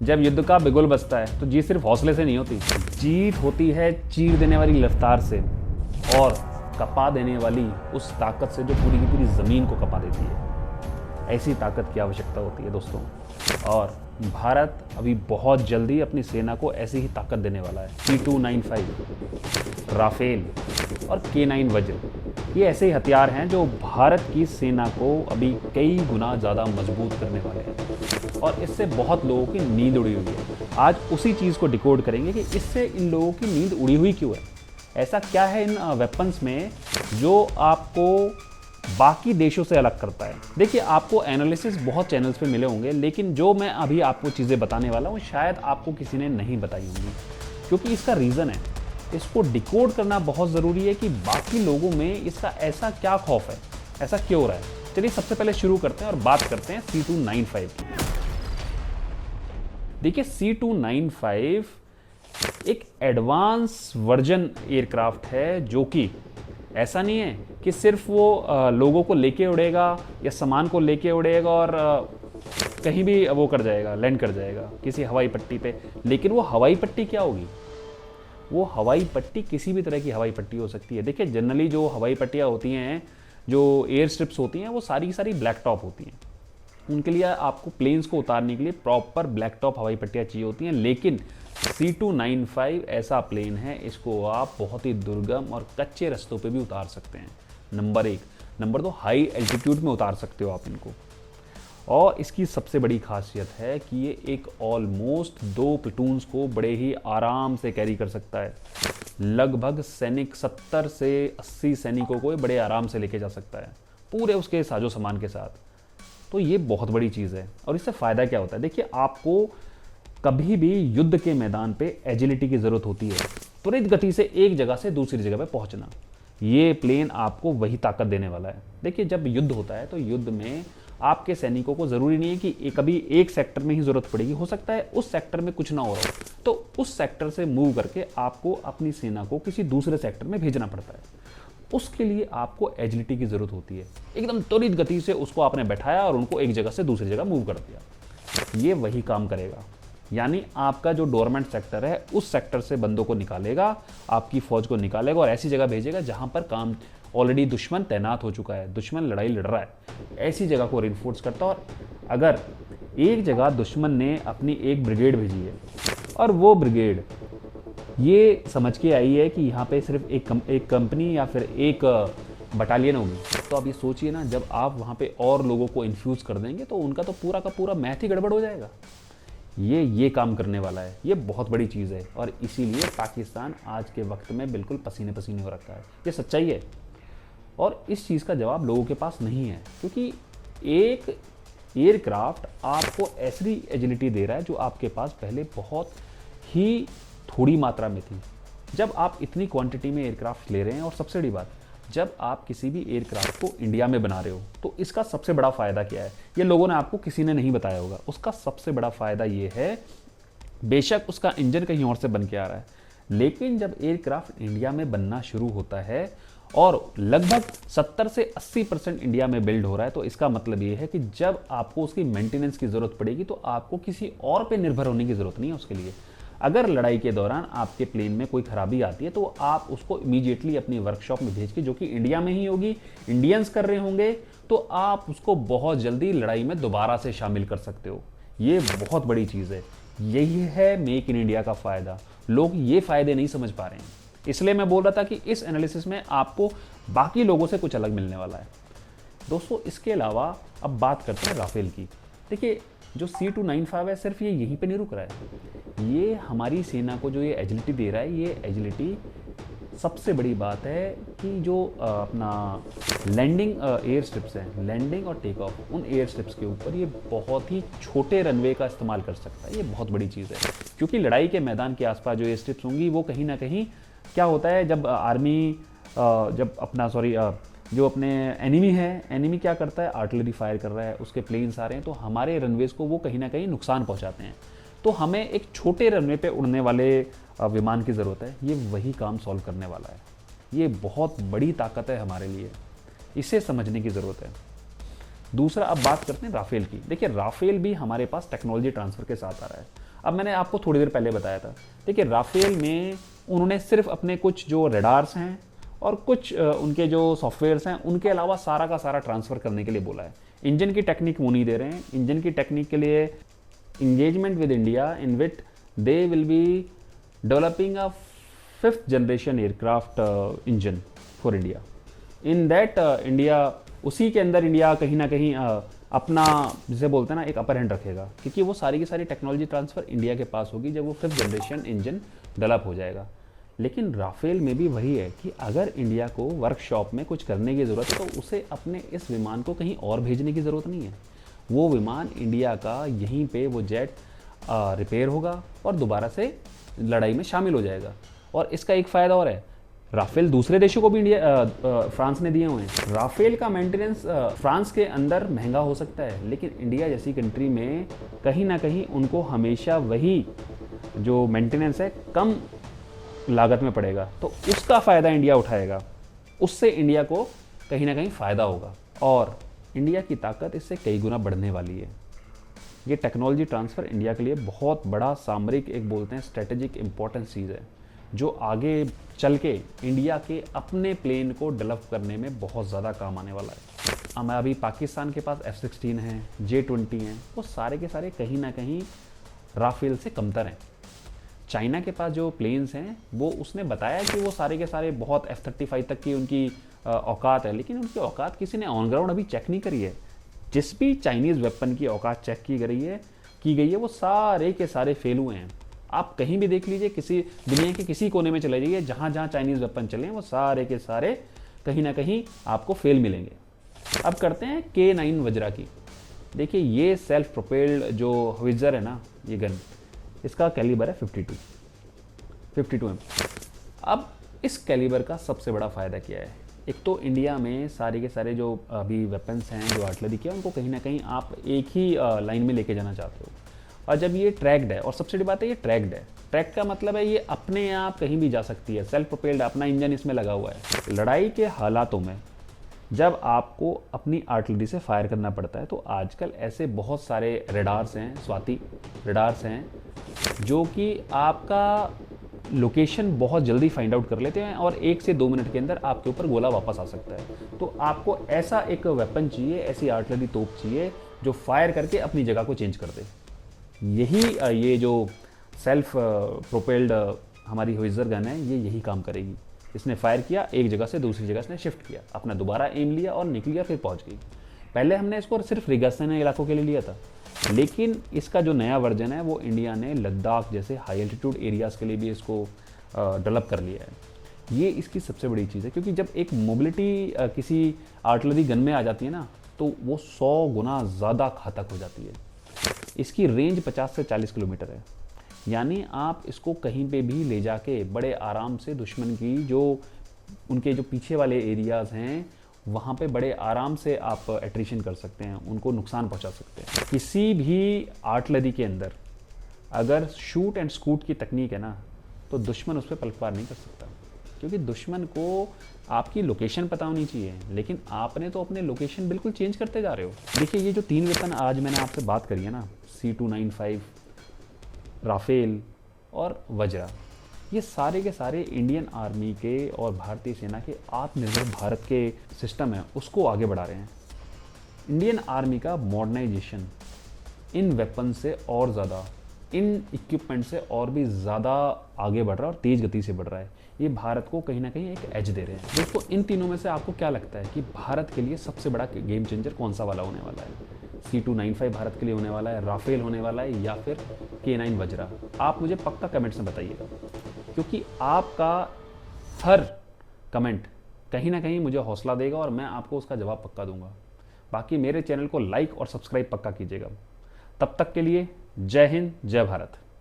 जब युद्ध का बिगुल बजता है तो जीत सिर्फ हौसले से नहीं होती, जीत होती है चीर देने वाली रफ्तार से और कपा देने वाली उस ताकत से जो पूरी की पूरी ज़मीन को कपा देती है। ऐसी ताकत की आवश्यकता होती है दोस्तों, और भारत अभी बहुत जल्दी अपनी सेना को ऐसी ही ताकत देने वाला है। C295, राफेल और K9 वज्र, ये ऐसे ही हथियार हैं जो भारत की सेना को अभी कई गुना ज़्यादा मजबूत करने वाले हैं, और इससे बहुत लोगों की नींद उड़ी हुई है। आज उसी चीज़ को डिकोड करेंगे कि इससे इन लोगों की नींद उड़ी हुई क्यों है, ऐसा क्या है इन वेपन्स में जो आपको बाकी देशों से अलग करता है। देखिए, आपको एनालिसिस बहुत चैनल्स पे मिले होंगे, लेकिन जो मैं अभी आपको चीज़ें बताने वाला हूँ शायद आपको किसी ने नहीं बताई होंगी, क्योंकि इसका रीज़न है। इसको डिकोड करना बहुत ज़रूरी है कि बाकी लोगों में इसका ऐसा क्या खौफ है, ऐसा क्यों हो रहा है। चलिए सबसे पहले शुरू करते हैं और बात करते हैं C295 की। देखिए, C295 एक एडवांस वर्जन एयरक्राफ्ट है, जो कि ऐसा नहीं है कि सिर्फ वो लोगों को लेके उड़ेगा या सामान को लेके उड़ेगा और कहीं भी वो कर जाएगा, लैंड कर जाएगा किसी हवाई पट्टी पे। लेकिन वो हवाई पट्टी क्या होगी? वो हवाई पट्टी किसी भी तरह की हवाई पट्टी हो सकती है। देखिए, जनरली जो हवाई पट्टियाँ होती हैं, जो एयर स्ट्रिप्स होती हैं, वो सारी की सारी ब्लैक टॉप होती हैं। उनके लिए आपको प्लेन्स को उतारने के लिए प्रॉपर ब्लैक टॉप हवाई पट्टियाँ चाहिए होती हैं। लेकिन C295 ऐसा प्लेन है, इसको आप बहुत ही दुर्गम और कच्चे रास्तों पे भी उतार सकते हैं, नंबर 1। नंबर 2, हाई एल्टीट्यूड में उतार सकते हो आप इनको। और इसकी सबसे बड़ी खासियत है कि ये एक ऑलमोस्ट 2 प्लटून्स को बड़े ही आराम से कैरी कर सकता है। लगभग सैनिक 70 से 80 सैनिकों को बड़े आराम से लेके जा सकता है, पूरे उसके साजो सामान के साथ। तो ये बहुत बड़ी चीज़ है। और इससे फ़ायदा क्या होता है? देखिए, आपको कभी भी युद्ध के मैदान पे एजिलिटी की ज़रूरत होती है, त्वरित गति से एक जगह से दूसरी जगह पे पहुंचना। ये प्लेन आपको वही ताकत देने वाला है। देखिए, जब युद्ध होता है तो युद्ध में आपके सैनिकों को ज़रूरी नहीं है कि कभी एक सेक्टर में ही ज़रूरत पड़ेगी, हो सकता है उस सेक्टर में कुछ ना हो रहा हो, तो उस सेक्टर से मूव करके आपको अपनी सेना को किसी दूसरे सेक्टर में भेजना पड़ता है। उसके लिए आपको एजिलिटी की ज़रूरत होती है। एकदम त्वरित गति से उसको आपने बैठाया और उनको एक जगह से दूसरी जगह मूव कर दिया। ये वही काम करेगा, यानी आपका जो डोरमेंट सेक्टर है उस सेक्टर से बंदों को निकालेगा, आपकी फौज को निकालेगा और ऐसी जगह भेजेगा जहां पर काम ऑलरेडी दुश्मन तैनात हो चुका है, दुश्मन लड़ाई लड़ रहा है। ऐसी जगह को रिइंफोर्स करता है। और अगर एक जगह दुश्मन ने अपनी एक ब्रिगेड भेजी है और वो ब्रिगेड ये समझ के आई है कि यहाँ पे सिर्फ एक कंपनी या फिर एक बटालियन होगी, तो आप ये सोचिए ना, जब आप वहाँ पे और लोगों को इन्फ्यूज़ कर देंगे तो उनका तो पूरा का पूरा मैथ ही गड़बड़ हो जाएगा। ये काम करने वाला है। ये बहुत बड़ी चीज़ है और इसीलिए पाकिस्तान आज के वक्त में बिल्कुल पसीने पसीने हो रखा है। ये सच्चाई है और इस चीज़ का जवाब लोगों के पास नहीं है, क्योंकि एक एयरक्राफ्ट आपको ऐसी एजिलिटी दे रहा है जो आपके पास पहले बहुत ही थोड़ी मात्रा में थी। जब आप इतनी क्वांटिटी में एयरक्राफ्ट ले रहे हैं, और सबसे बड़ी बात, जब आप किसी भी एयरक्राफ्ट को इंडिया में बना रहे हो, तो इसका सबसे बड़ा फ़ायदा क्या है? ये लोगों ने आपको किसी ने नहीं बताया होगा। उसका सबसे बड़ा फ़ायदा ये है, बेशक उसका इंजन कहीं और से बन के आ रहा है, लेकिन जब एयरक्राफ्ट इंडिया में बनना शुरू होता है और लगभग 70 से 80% इंडिया में बिल्ड हो रहा है, तो इसका मतलब ये है कि जब आपको उसकी मेंटेनेंस की ज़रूरत पड़ेगी तो आपको किसी और पे निर्भर होने की ज़रूरत नहीं है उसके लिए। अगर लड़ाई के दौरान आपके प्लेन में कोई खराबी आती है तो आप उसको इमीडिएटली अपनी वर्कशॉप में भेज के, जो कि इंडिया में ही होगी, इंडियंस कर रहे होंगे, तो आप उसको बहुत जल्दी लड़ाई में दोबारा से शामिल कर सकते हो। ये बहुत बड़ी चीज़ है। यही है मेक इन इंडिया का फ़ायदा। लोग ये फ़ायदे नहीं समझ पा रहे हैं, इसलिए मैं बोल रहा था कि इस एनालिसिस में आपको बाकी लोगों से कुछ अलग मिलने वाला है। दोस्तों, इसके अलावा अब बात करते हैं राफेल की। देखिए, जो C295 है, सिर्फ ये यहीं पे नहीं रुक रहा है। ये हमारी सेना को जो ये एजिलिटी दे रहा है, ये एजिलिटी सबसे बड़ी बात है कि जो अपना लैंडिंग एयर स्ट्रिप्स हैं, लैंडिंग और टेक ऑफ, उन एयर स्ट्रिप्स के ऊपर ये बहुत ही छोटे रनवे का इस्तेमाल कर सकता है। ये बहुत बड़ी चीज़ है, क्योंकि लड़ाई के मैदान के आसपास जो एयर स्ट्रिप्स होंगी, वो कहीं ना कहीं क्या होता है, जब आर्मी जो अपने एनिमी है, एनिमी क्या करता है, आर्टिलरी फायर कर रहा है, उसके प्लेन्स आ रहे हैं, तो हमारे रनवेज को वो कहीं ना कहीं नुकसान पहुंचाते हैं। तो हमें एक छोटे रनवे पे उड़ने वाले विमान की ज़रूरत है। ये वही काम सॉल्व करने वाला है। ये बहुत बड़ी ताकत है हमारे लिए, इसे समझने की ज़रूरत है। दूसरा, अब बात करते हैं राफेल की। देखिए, राफेल भी हमारे पास टेक्नोलॉजी ट्रांसफ़र के साथ आ रहा है। अब मैंने आपको थोड़ी देर पहले बताया था, देखिए राफेल में उन्होंने सिर्फ अपने कुछ जो रेडार्स हैं और कुछ उनके जो सॉफ्टवेयर्स हैं उनके अलावा सारा का सारा ट्रांसफ़र करने के लिए बोला है। इंजन की टेक्निक वो नहीं दे रहे हैं। इंजन की टेक्निक के लिए engagement with India in which they will be developing a 5th generation aircraft engine for India. In that India, उसी के अंदर इंडिया कहीं ना कहीं अपना जिसे बोलते हैं ना एक अपर हैंड रखेगा, क्योंकि वो सारी की सारी टेक्नोलॉजी ट्रांसफ़र इंडिया के पास होगी जब वो 5th जनरेशन इंजन डेवलप हो जाएगा। लेकिन राफेल में भी वही है कि अगर इंडिया को वर्कशॉप में कुछ करने की ज़रूरत है तो उसे अपने इस विमान को कहीं और भेजने की ज़रूरत नहीं है। वो विमान इंडिया का यहीं पे वो जेट रिपेयर होगा और दोबारा से लड़ाई में शामिल हो जाएगा। और इसका एक फ़ायदा और है, राफेल दूसरे देशों को भी इंडिया फ्रांस ने दिए हुए हैं। राफेल का मेंटेनेंस फ्रांस के अंदर महंगा हो सकता है, लेकिन इंडिया जैसी कंट्री में कहीं ना कहीं उनको हमेशा वही जो मेंटेनेंस है कम लागत में पड़ेगा, तो उसका फ़ायदा इंडिया उठाएगा। उससे इंडिया को कहीं ना कहीं फ़ायदा होगा और इंडिया की ताकत इससे कई गुना बढ़ने वाली है। ये टेक्नोलॉजी ट्रांसफ़र इंडिया के लिए बहुत बड़ा सामरिक एक बोलते हैं स्ट्रेटेजिक इम्पोर्टेंस चीज़ है, जो आगे चल के इंडिया के अपने प्लेन को डेवलप करने में बहुत ज़्यादा काम आने वाला है। हमें अभी पाकिस्तान के पास F-16 हैं, J-20 हैं, वो सारे के सारे कहीं ना कहीं राफेल से कमतर हैं। चाइना के पास जो प्लेन्स हैं वो उसने बताया कि वो सारे के सारे बहुत F-35 तक की उनकी औकात है, लेकिन उनकी औकात किसी ने ऑन ग्राउंड अभी चेक नहीं करी है। जिस भी चाइनीज़ वेपन की औकात चेक की गई है वो सारे के सारे फेल हुए हैं। आप कहीं भी देख लीजिए, किसी दुनिया के किसी कोने में चले जाइए, जहाँ जहाँ चाइनीज़ वेपन चले हैं वो सारे के सारे कहीं ना कहीं आपको फेल मिलेंगे। अब करते हैं K9 वज्रा की। देखिए ये सेल्फ प्रोपेल्ड जो हवित्ज़र है ना, ये गन, इसका कैलिबर है 52 mm। अब इस कैलिबर का सबसे बड़ा फ़ायदा क्या है? एक तो इंडिया में सारे के सारे जो अभी वेपन्स हैं जो आर्टिलरी के, उनको कहीं ना कहीं आप एक ही लाइन में लेके जाना चाहते हो, और जब ये ट्रैक्ड है, और सबसे बड़ी बात है ये ट्रैक्ड है। ट्रैक का मतलब है ये अपने आप कहीं भी जा सकती है, सेल्फ प्रोपेल्ड, अपना इंजन इसमें लगा हुआ है। लड़ाई के हालातों में जब आपको अपनी आर्टिलरी से फायर करना पड़ता है, तो आजकल ऐसे बहुत सारे रेडार्स हैं, स्वाति रेडार्स हैं, जो कि आपका लोकेशन बहुत जल्दी फाइंड आउट कर लेते हैं और 1 से 2 मिनट के अंदर आपके ऊपर गोला वापस आ सकता है। तो आपको ऐसा एक वेपन चाहिए, ऐसी आर्टिलरी तोप चाहिए जो फायर करके अपनी जगह को चेंज कर दे। यही ये जो सेल्फ प्रोपेल्ड हमारी हवित्ज़र गन है, ये यही काम करेगी। इसने फायर किया, एक जगह से दूसरी जगह इसने शिफ्ट किया, अपना दोबारा एम लिया और निकल गया, फिर पहुंच गई। पहले हमने इसको सिर्फ रेगिस्तानी इलाकों के लिए लिया था, लेकिन इसका जो नया वर्जन है वो इंडिया ने लद्दाख जैसे हाई एल्टीट्यूड एरियाज़ के लिए भी इसको डेवलप कर लिया है। ये इसकी सबसे बड़ी चीज़ है, क्योंकि जब एक मोबिलिटी किसी आर्टिलरी गन में आ जाती है ना, तो वो 100 गुना ज़्यादा घातक हो जाती है। इसकी रेंज 50 से 40 किलोमीटर है, यानी आप इसको कहीं पे भी ले जाके बड़े आराम से दुश्मन की जो उनके जो पीछे वाले एरियाज़ हैं वहाँ पे बड़े आराम से आप एट्रिशन कर सकते हैं, उनको नुकसान पहुँचा सकते हैं। किसी भी आर्टिलरी के अंदर अगर शूट एंड स्कूट की तकनीक है ना, तो दुश्मन उस पर पलटवार नहीं कर सकता, क्योंकि दुश्मन को आपकी लोकेशन पता होनी चाहिए, लेकिन आपने तो अपने लोकेशन बिल्कुल चेंज करते जा रहे हो। देखिए ये जो 3 वेपन आज मैंने आपसे बात करी है ना, C295, राफेल और वज्रा, ये सारे के सारे इंडियन आर्मी के और भारतीय सेना के आत्मनिर्भर भारत के सिस्टम है, उसको आगे बढ़ा रहे हैं। इंडियन आर्मी का मॉडर्नाइजेशन इन वेपन से और ज़्यादा, इन इक्विपमेंट से और भी ज़्यादा आगे बढ़ रहा है और तेज़ गति से बढ़ रहा है। ये भारत को कहीं ना कहीं एक एज दे रहे हैं। दोस्तों इन तीनों में से आपको क्या लगता है कि भारत के लिए सबसे बड़ा गेम चेंजर कौन सा वाला होने वाला है? C295 भारत के लिए होने वाला है, राफेल होने वाला है, या फिर K9 वज्रा? आप मुझे पक्का कमेंट्स में बताइएगा, क्योंकि आपका हर कमेंट कहीं ना कहीं मुझे हौसला देगा और मैं आपको उसका जवाब पक्का दूंगा। बाकी मेरे चैनल को लाइक और सब्सक्राइब पक्का कीजिएगा। तब तक के लिए जय हिंद, जय भारत।